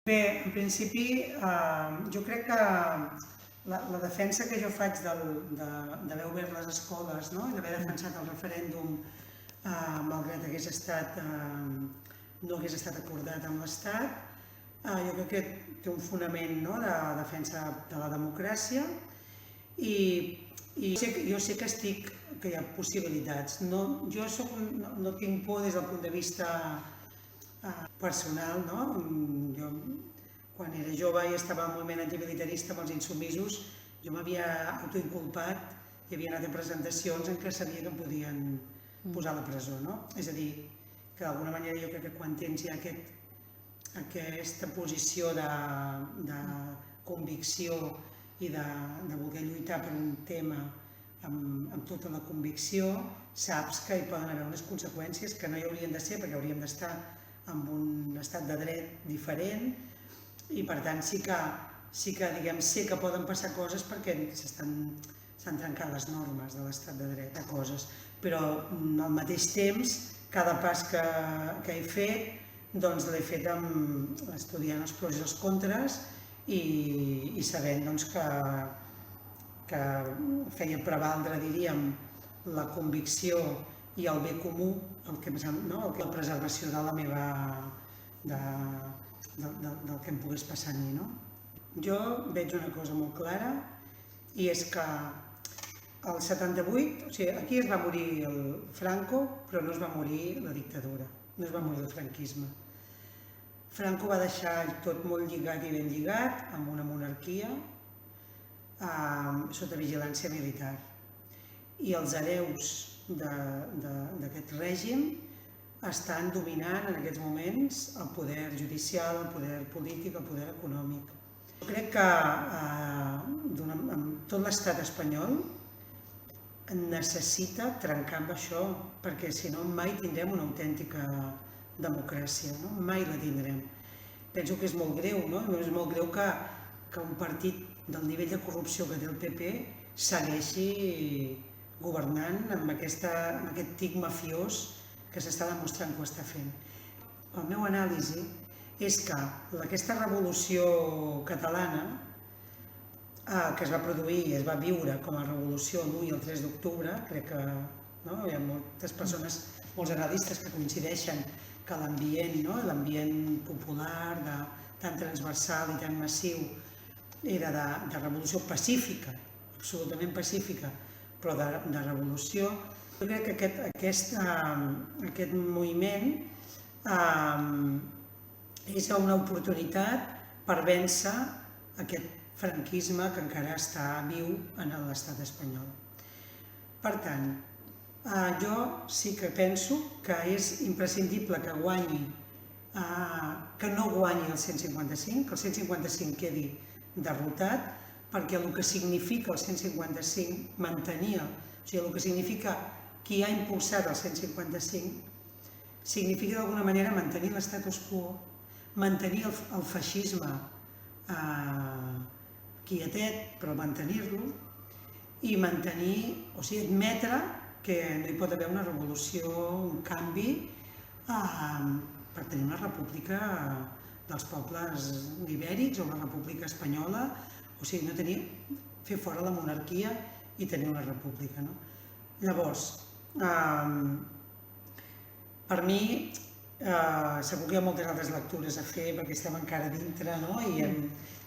Bé, en principi, jo crec que la defensa que jo faig d'haver obert les escoles, no? I d'haver defensat el referèndum, malgrat no hagués estat acordat amb l'Estat, jo crec que té un fonament, no?, de defensa de la democràcia i jo sé que hi ha possibilitats. Jo no tinc por des del punt de vista personal, no? Jo, quan era jove i estava al moviment antimilitarista amb els insubmisos, jo m'havia autoinculpat i havia anat a presentacions en què sabia que em podien posar a la presó, no? És a dir, que d'alguna manera jo crec que quan tens ja aquesta posició de convicció i de voler lluitar per un tema amb tota la convicció, saps que hi poden haver unes conseqüències que no hi haurien de ser, perquè hauríem d'estar en un estat de dret diferent i per tant sí que diguem, sé que poden passar coses perquè s'han trencat les normes de l'estat de dret a coses, però al mateix temps cada pas que he fet doncs l'he fet estudiant els pros i els contres i sabent doncs, que feia prevaldre, diríem, la convicció i el bé comú, la preservació de la meva, del que em pogués passar a mi. Jo veig una cosa molt clara i és que el 78, o sigui, aquí es va morir el Franco, però no es va morir la dictadura, no es va morir el franquisme. Franco va deixar tot molt lligat i ben lligat amb una monarquia sota vigilància militar. I els hereus d'aquest règim estan dominant en aquests moments el poder judicial, el poder polític, el poder econòmic. Jo crec que tot l'estat espanyol necessita trencar amb això, perquè si no mai tindrem una autèntica democràcia, mai la tindrem. Penso que és molt greu, és molt greu que un partit del nivell de corrupció que té el PP segueixi governant amb aquest tic mafiós que s'està demostrant que ho està fent. La meva anàlisi és que aquesta revolució catalana que es va produir i es va viure com a revolució l'1 i el 3 d'octubre, crec que hi ha moltes persones, molts analistes que coincideixen que l'ambient popular, tan transversal i tan massiu, era de revolució pacífica, absolutament pacífica, però de revolució. Jo crec que aquest moviment és una oportunitat per vèncer aquest franquisme que encara està viu en l'estat espanyol. Per tant, jo sí que penso que és imprescindible que no guanyi el 155, que el 155 quedi derrotat, perquè el que significa el 155 mantenir, o sigui, el que significa qui ha impulsat el 155, significa d'alguna manera mantenir l'estatus quo, mantenir el feixisme quietet, però mantenir-lo, i admetre que no hi pot haver una revolució, un canvi, per tenir una república dels pobles ibèrics o una república espanyola, o sigui, fer fora la monarquia i tenir una república. Llavors, per mi, segur que hi ha moltes altres lectures a fer perquè estem encara dintre i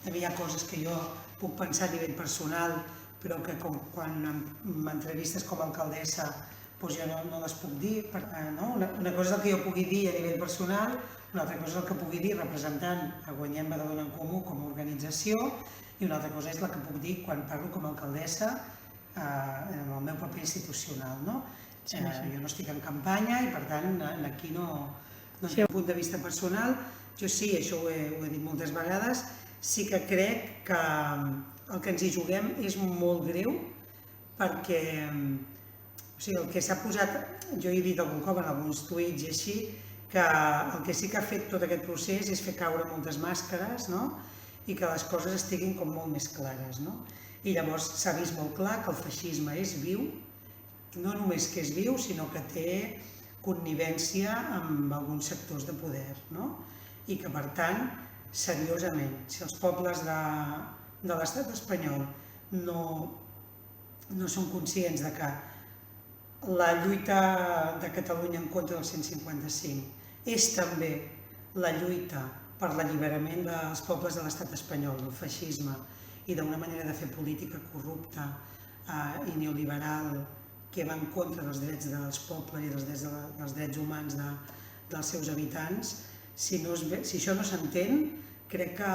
també hi ha coses que jo puc pensar a nivell personal, però que quan m'entrevistes com a alcaldessa jo no les puc dir. Una cosa és el que jo pugui dir a nivell personal, una altra cosa és el que pugui dir representant a Guanyem Badalona en Comú com a organització i una altra cosa és la que puc dir quan parlo com a alcaldessa en el meu paper institucional. Jo no estic en campanya i per tant aquí no hi ha un punt de vista personal. Jo sí, això ho he dit moltes vegades, sí que crec que el que ens hi juguem és molt greu perquè el que s'ha posat, jo he dit algun cop en alguns tuits i així, que el que sí que ha fet tot aquest procés és fer caure moltes màscares i que les coses estiguin com molt més clares. I llavors s'ha vist molt clar que el feixisme és viu, no només que és viu, sinó que té connivència amb alguns sectors de poder i que per tant seriosament. Si els pobles de l'estat espanyol no són conscients de que la lluita de Catalunya en contra del 155 és també la lluita per l'alliberament dels pobles de l'estat espanyol, del feixisme i d'una manera de fer política corrupta i neoliberal que va en contra dels drets dels pobles i dels drets humans dels seus habitants. Si això no s'entén, crec que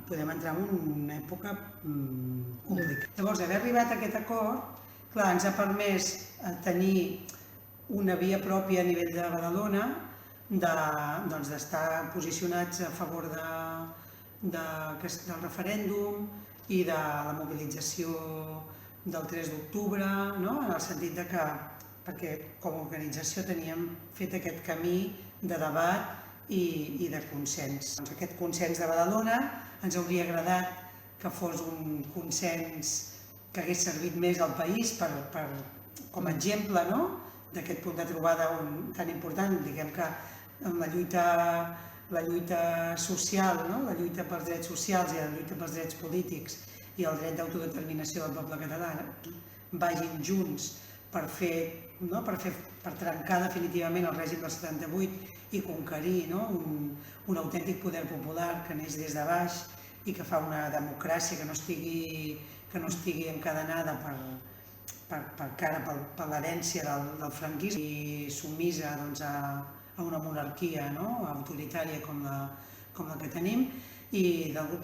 podem entrar en una època complicada. Llavors, haver arribat a aquest acord, clar, ens ha permès tenir una via pròpia a nivell de Badalona, d'estar posicionats a favor del referèndum i de la mobilització del 3 d'octubre, en el sentit que, perquè com a organització teníem fet aquest camí de debat i de consens. Aquest consens de Badalona ens hauria agradat que fos un consens que hagués servit més al país com a exemple d'aquest punt de trobada tan important, diguem que en la lluita social, la lluita pels drets socials i la lluita pels drets polítics i el dret d'autodeterminació del poble català vagin junts per trencar definitivament el règim del 78 i conquerir un autèntic poder popular que neix des de baix i que fa una democràcia que no estigui encadenada per l'herència del franquisme i submisa a una monarquia autoritària com la que tenim, i del grup